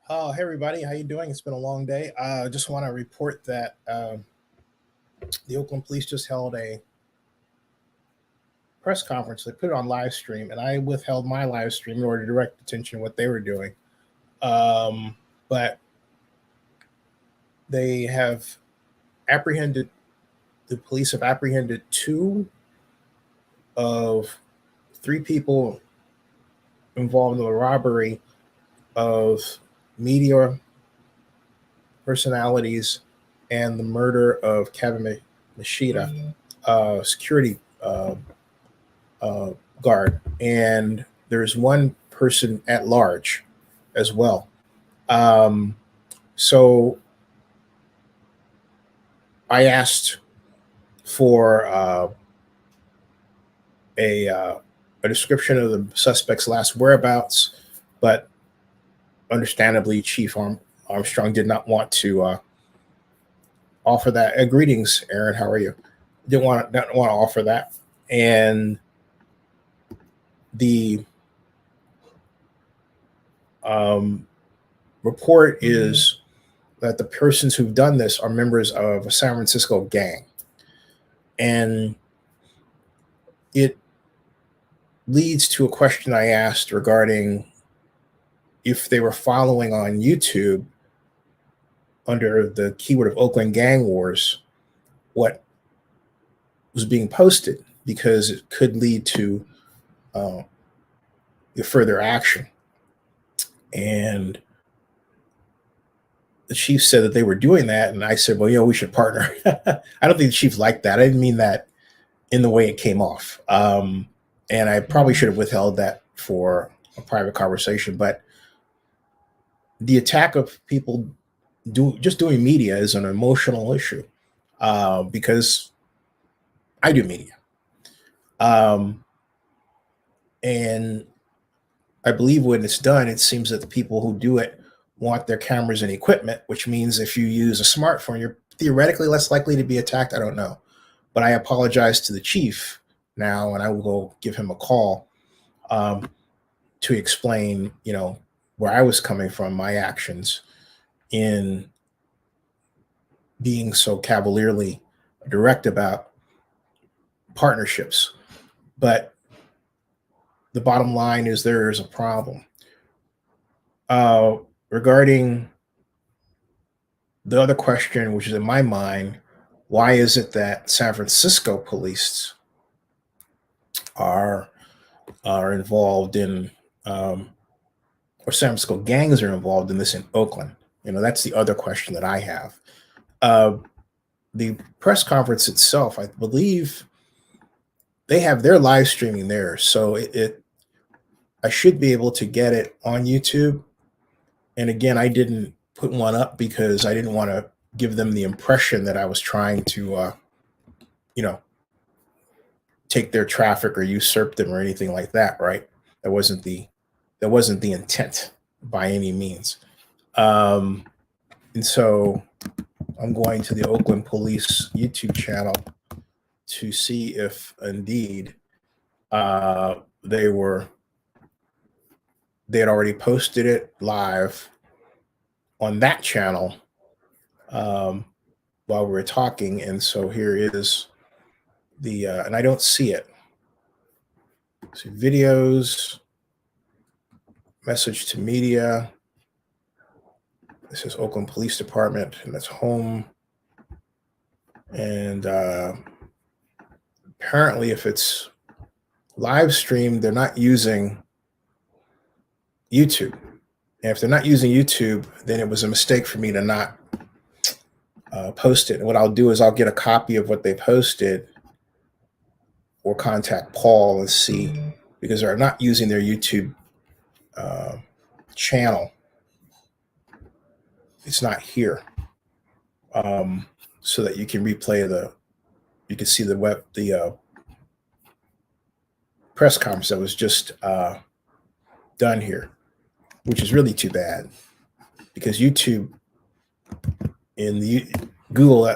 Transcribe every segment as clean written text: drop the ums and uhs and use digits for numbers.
Hey everybody, how you doing? It's been a long day. I just want to report that the Oakland Police just held a press conference. They put it on live stream, and I withheld my live stream in order to direct attention to what they were doing. But they have apprehended. The police have apprehended two of three people involved in the robbery of media personalities and the murder of Kevin Machida, security uh, guard, and there's one person at large as well. Um, so I asked for a description of the suspect's last whereabouts, but understandably, Armstrong did not want to offer that. Greetings, Aaron. How are you? Didn't want to offer that, and the report is that the persons who've done this are members of a San Francisco gang. And it leads to a question I asked regarding if they were following on YouTube under the keyword of Oakland Gang Wars, what was being posted, because it could lead to further action. And the chief said that they were doing that, and I said, well, we should partner. I don't think the chief liked that. I didn't mean that in the way it came off. And I probably should have withheld that for a private conversation. But the attack of people just doing media is an emotional issue, because I do media. And I believe when it's done, it seems that the people who do it want their cameras and equipment, which means if you use a smartphone, you're theoretically less likely to be attacked. I don't know. But I apologize to the chief now, and I will go give him a call to explain, where I was coming from, my actions in being so cavalierly direct about partnerships. But the bottom line is there is a problem. Regarding the other question, which is in my mind, why is it that San Francisco police are involved in, or San Francisco gangs are involved in this in Oakland? That's the other question that I have. The press conference itself, I believe they have their live streaming there, so I should be able to get it on YouTube. And again, I didn't put one up because I didn't want to give them the impression that I was trying to, take their traffic or usurp them or anything like that. Right? That wasn't the intent by any means. And so I'm going to the Oakland Police YouTube channel to see if indeed they had already posted it live on that channel while we were talking. And so here is the, and I don't see it. So videos, message to media. This is Oakland Police Department, and that's home. And apparently if it's live streamed, they're not using YouTube. And if they're not using YouTube, then it was a mistake for me to not post it. And what I'll do is I'll get a copy of what they posted or contact Paul and see, because they're not using their YouTube channel. It's not here. So that you can replay you can see the press conference that was just done here, which is really too bad, because YouTube in the Google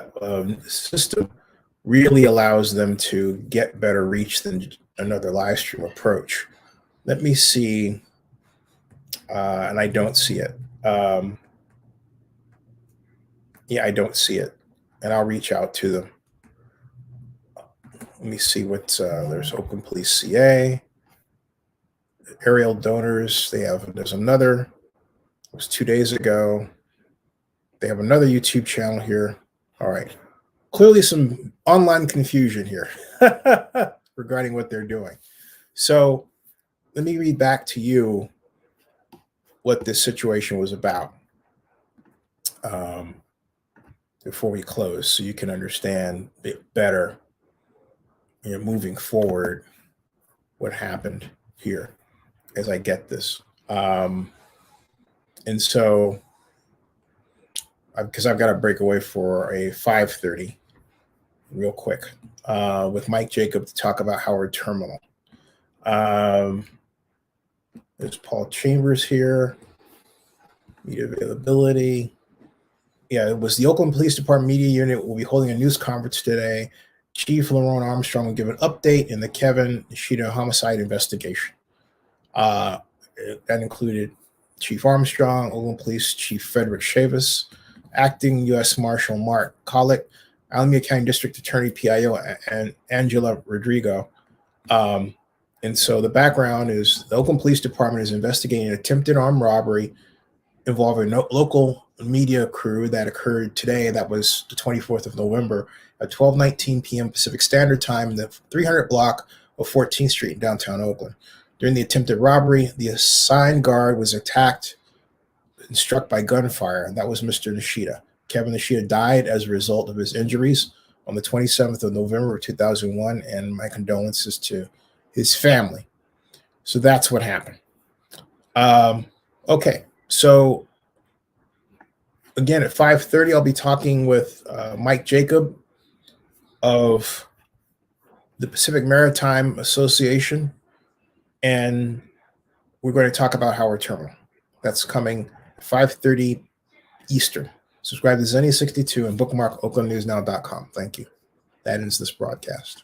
system really allows them to get better reach than another live stream approach. Let me see, and I don't see it. Yeah, I don't see it, and I'll reach out to them. Let me see what's there's Oakland Police CA, aerial donors. There's another. It was 2 days ago. They have another YouTube channel here. All right. Clearly some online confusion here regarding what they're doing. So let me read back to you what this situation was about before we close, so you can understand a bit better, moving forward, what happened here as I get this. And so, because I've got to break away for a 5:30 real quick with Mike Jacob to talk about Howard Terminal. There's Paul Chambers here. Media availability. Yeah, it was the Oakland Police Department Media Unit will be holding a news conference today. Chief Lerone Armstrong will give an update in the Kevin Nishida homicide investigation. That included Chief Armstrong, Oakland Police Chief Frederick Chavis, Acting U.S. Marshal Mark Collick, Alameda County District Attorney PIO, and Angela Rodrigo. And so the background is the Oakland Police Department is investigating an attempted armed robbery involving a local media crew that occurred today. That was the 24th of November at 12:19 p.m. Pacific Standard Time in the 300 block of 14th Street in downtown Oakland. During the attempted robbery, the assigned guard was attacked and struck by gunfire. That was Mr. Nishida. Kevin Nishida died as a result of his injuries on the 27th of November of 2001, and my condolences to his family. So that's what happened. Okay, so again, at 5:30, I'll be talking with Mike Jacob of the Pacific Maritime Association, and we're going to talk about Howard Terminal. That's coming 5:30 Eastern. Subscribe to Zenny62 and bookmark oaklandnewsnow.com. Thank you. That ends this broadcast.